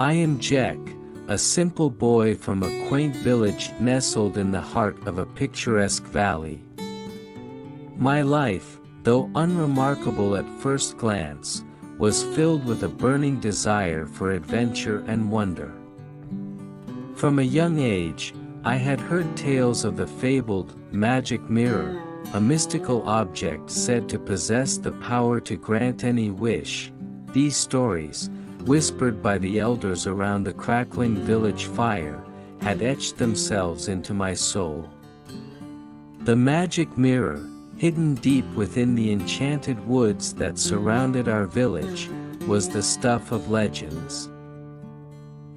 I am Jack, a simple boy from a quaint village nestled in the heart of a picturesque valley. My life, though unremarkable at first glance, was filled with a burning desire for adventure and wonder. From a young age, I had heard tales of the fabled magic mirror, a mystical object said to possess the power to grant any wish. These stories, whispered by the elders around the crackling village fire, had etched themselves into my soul. The magic mirror, hidden deep within the enchanted woods that surrounded our village, was the stuff of legends.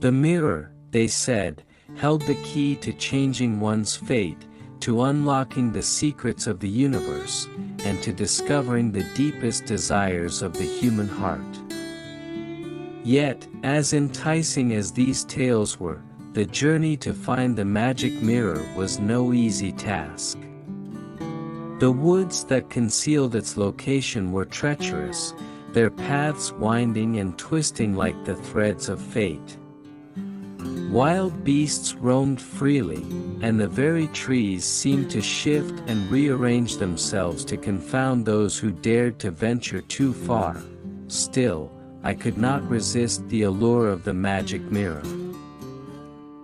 The mirror, they said, held the key to changing one's fate, to unlocking the secrets of the universe, and to discovering the deepest desires of the human heart. Yet, as enticing as these tales were, the journey to find the magic mirror was no easy task. The woods that concealed its location were treacherous, their paths winding and twisting like the threads of fate. Wild beasts roamed freely, and the very trees seemed to shift and rearrange themselves to confound those who dared to venture too far. Still, I could not resist the allure of the magic mirror.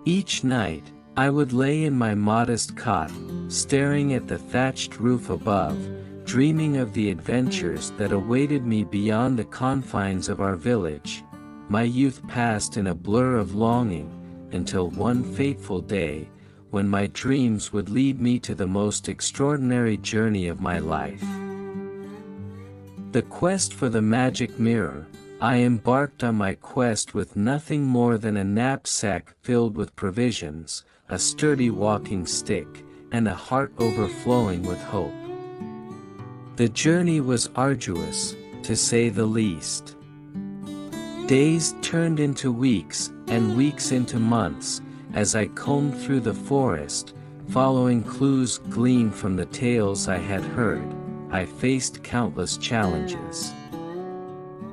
Each night, I would lay in my modest cot, staring at the thatched roof above, dreaming of the adventures that awaited me beyond the confines of our village. My youth passed in a blur of longing, until one fateful day, when my dreams would lead me to the most extraordinary journey of my life. The quest for the magic mirror. I embarked on my quest with nothing more than a knapsack filled with provisions, a sturdy walking stick, and a heart overflowing with hope. The journey was arduous, to say the least. Days turned into weeks, and weeks into months, as I combed through the forest, following clues gleaned from the tales I had heard. I faced countless challenges.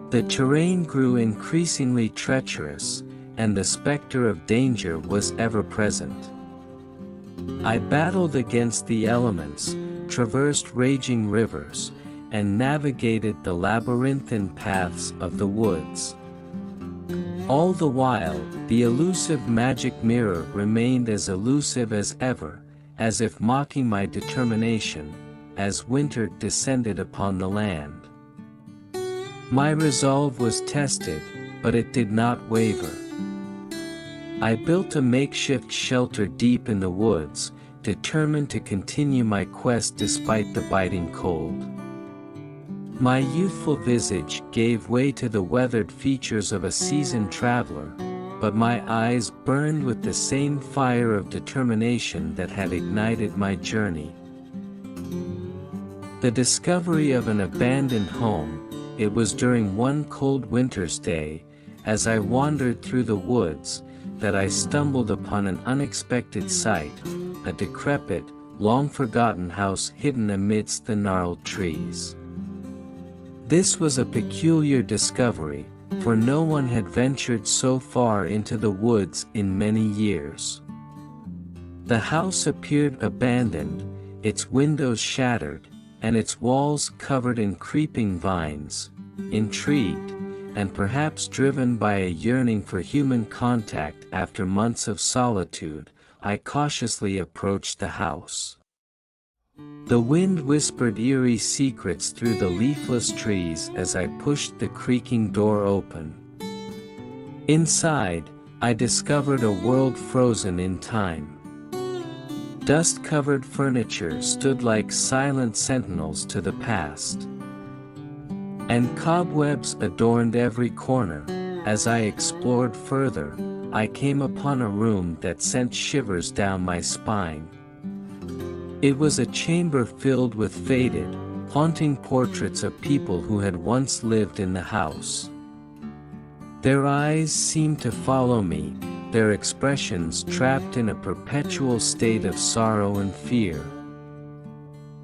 The terrain grew increasingly treacherous, and the specter of danger was ever present. I battled against the elements, traversed raging rivers, and navigated the labyrinthine paths of the woods. All the while, the elusive magic mirror remained as elusive as ever, as if mocking my determination, as winter descended upon the land. My resolve was tested, but it did not waver. I built a makeshift shelter deep in the woods, determined to continue my quest despite the biting cold. My youthful visage gave way to the weathered features of a seasoned traveler, but my eyes burned with the same fire of determination that had ignited my journey. The discovery of an abandoned home. It was during one cold winter's day, as I wandered through the woods, that I stumbled upon an unexpected sight, a decrepit, long-forgotten house hidden amidst the gnarled trees. This was a peculiar discovery, for no one had ventured so far into the woods in many years. The house appeared abandoned, its windows shattered, and its walls covered in creeping vines. Intrigued, and perhaps driven by a yearning for human contact after months of solitude, I cautiously approached the house. The wind whispered eerie secrets through the leafless trees as I pushed the creaking door open. Inside, I discovered a world frozen in time. Dust-covered furniture stood like silent sentinels to the past, and cobwebs adorned every corner. As I explored further, I came upon a room that sent shivers down my spine. It was a chamber filled with faded, haunting portraits of people who had once lived in the house. Their eyes seemed to follow me, their expressions trapped in a perpetual state of sorrow and fear.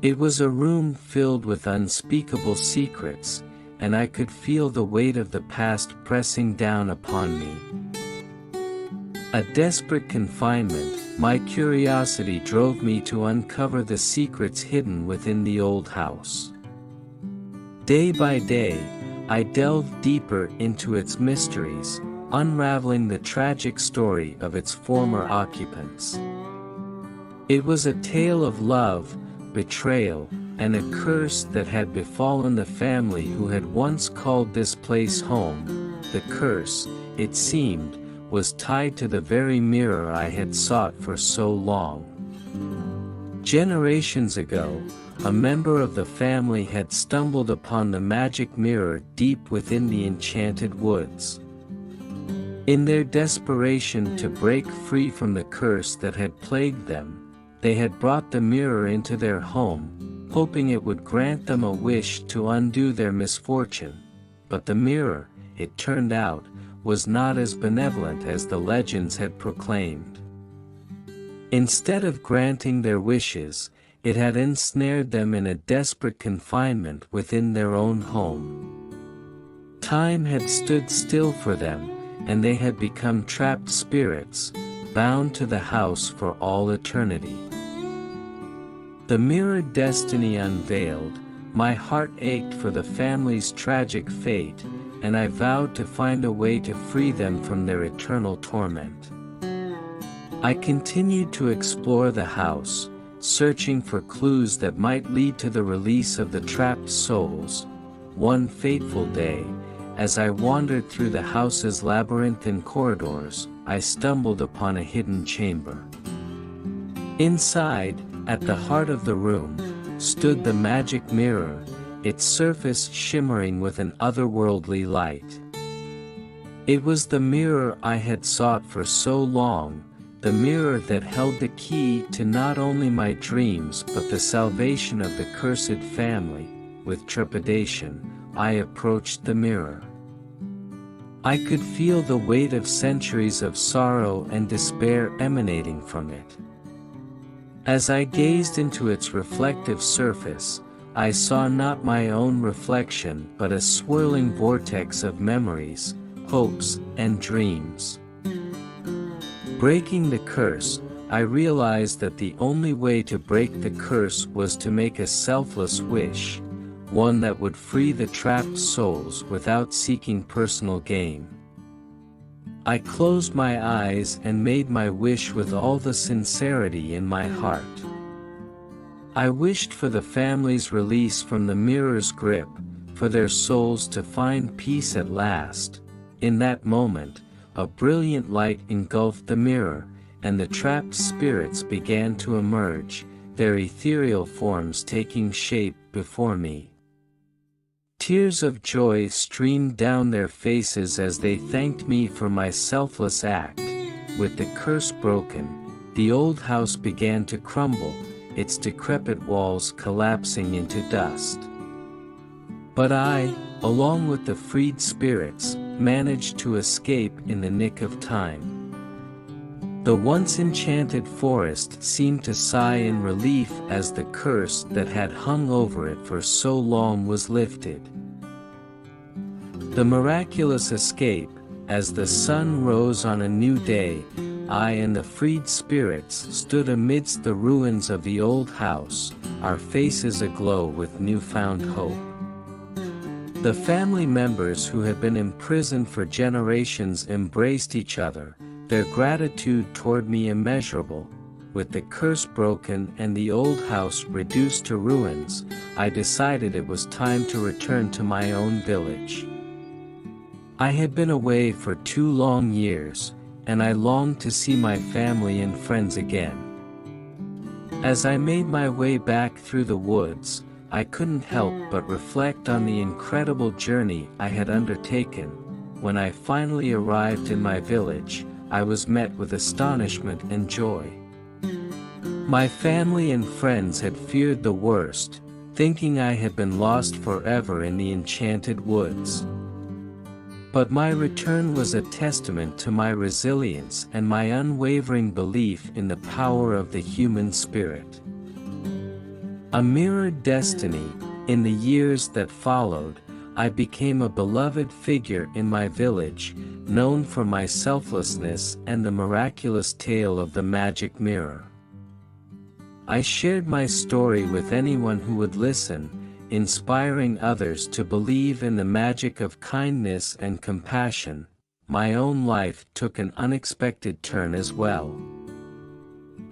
It was a room filled with unspeakable secrets, and I could feel the weight of the past pressing down upon me. A desperate confinement, my curiosity drove me to uncover the secrets hidden within the old house. Day by day, I delved deeper into its mysteries, unraveling the tragic story of its former occupants. It was a tale of love, betrayal, and a curse that had befallen the family who had once called this place home. The curse, it seemed, was tied to the very mirror I had sought for so long. Generations ago, a member of the family had stumbled upon the magic mirror deep within the enchanted woods. In their desperation to break free from the curse that had plagued them, they had brought the mirror into their home, hoping it would grant them a wish to undo their misfortune. But the mirror, it turned out, was not as benevolent as the legends had proclaimed. Instead of granting their wishes, it had ensnared them in a desperate confinement within their own home. Time had stood still for them, and they had become trapped spirits, bound to the house for all eternity. The mirrored destiny unveiled, my heart ached for the family's tragic fate, and I vowed to find a way to free them from their eternal torment. I continued to explore the house, searching for clues that might lead to the release of the trapped souls. One fateful day, as I wandered through the house's labyrinthine corridors, I stumbled upon a hidden chamber. Inside, at the heart of the room, stood the magic mirror, its surface shimmering with an otherworldly light. It was the mirror I had sought for so long, the mirror that held the key to not only my dreams but the salvation of the cursed family. With trepidation, I approached the mirror. I could feel the weight of centuries of sorrow and despair emanating from it. As I gazed into its reflective surface, I saw not my own reflection but a swirling vortex of memories, hopes, and dreams. Breaking the curse, I realized that the only way to break the curse was to make a selfless wish, one that would free the trapped souls without seeking personal gain. I closed my eyes and made my wish with all the sincerity in my heart. I wished for the family's release from the mirror's grip, for their souls to find peace at last. In that moment, a brilliant light engulfed the mirror, and the trapped spirits began to emerge, their ethereal forms taking shape before me. Tears of joy streamed down their faces as they thanked me for my selfless act. With the curse broken, the old house began to crumble, its decrepit walls collapsing into dust. But I, along with the freed spirits, managed to escape in the nick of time. The once enchanted forest seemed to sigh in relief as the curse that had hung over it for so long was lifted. The miraculous escape, as the sun rose on a new day, I and the freed spirits stood amidst the ruins of the old house, our faces aglow with newfound hope. The family members who had been imprisoned for generations embraced each other, their gratitude toward me immeasurable. With the curse broken and the old house reduced to ruins, I decided it was time to return to my own village. I had been away for 2 long years, and I longed to see my family and friends again. As I made my way back through the woods, I couldn't help but reflect on the incredible journey I had undertaken. When I finally arrived in my village, I was met with astonishment and joy. My family and friends had feared the worst, thinking I had been lost forever in the enchanted woods. But my return was a testament to my resilience and my unwavering belief in the power of the human spirit. A mirrored destiny. In the years that followed, I became a beloved figure in my village, known for my selflessness and the miraculous tale of the magic mirror. I shared my story with anyone who would listen, inspiring others to believe in the magic of kindness and compassion. My own life took an unexpected turn as well.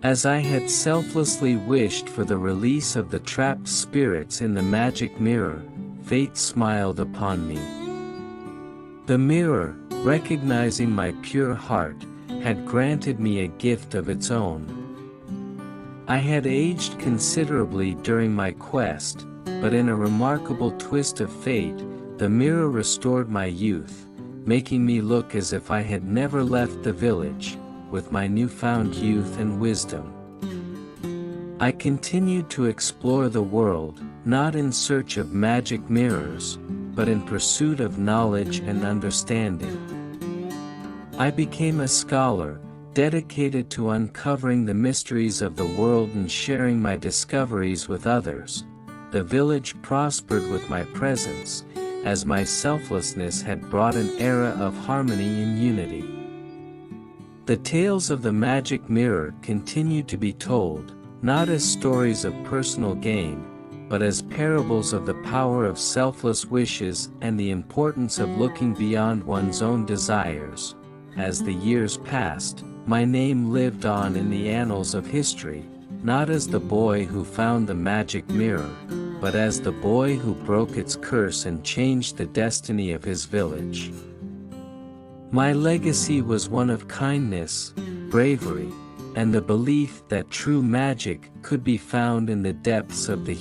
As I had selflessly wished for the release of the trapped spirits in the magic mirror, fate smiled upon me. The mirror, recognizing my pure heart, had granted me a gift of its own. I had aged considerably during my quest, but in a remarkable twist of fate, the mirror restored my youth, making me look as if I had never left the village, with my newfound youth and wisdom. I continued to explore the world, not in search of magic mirrors, but in pursuit of knowledge and understanding. I became a scholar, dedicated to uncovering the mysteries of the world and sharing my discoveries with others. The village prospered with my presence, as my selflessness had brought an era of harmony and unity. The tales of the magic mirror continued to be told, not as stories of personal gain, but as parables of the power of selfless wishes and the importance of looking beyond one's own desires. As the years passed, my name lived on in the annals of history, not as the boy who found the magic mirror, but as the boy who broke its curse and changed the destiny of his village. My legacy was one of kindness, bravery, and the belief that true magic could be found in the depths of the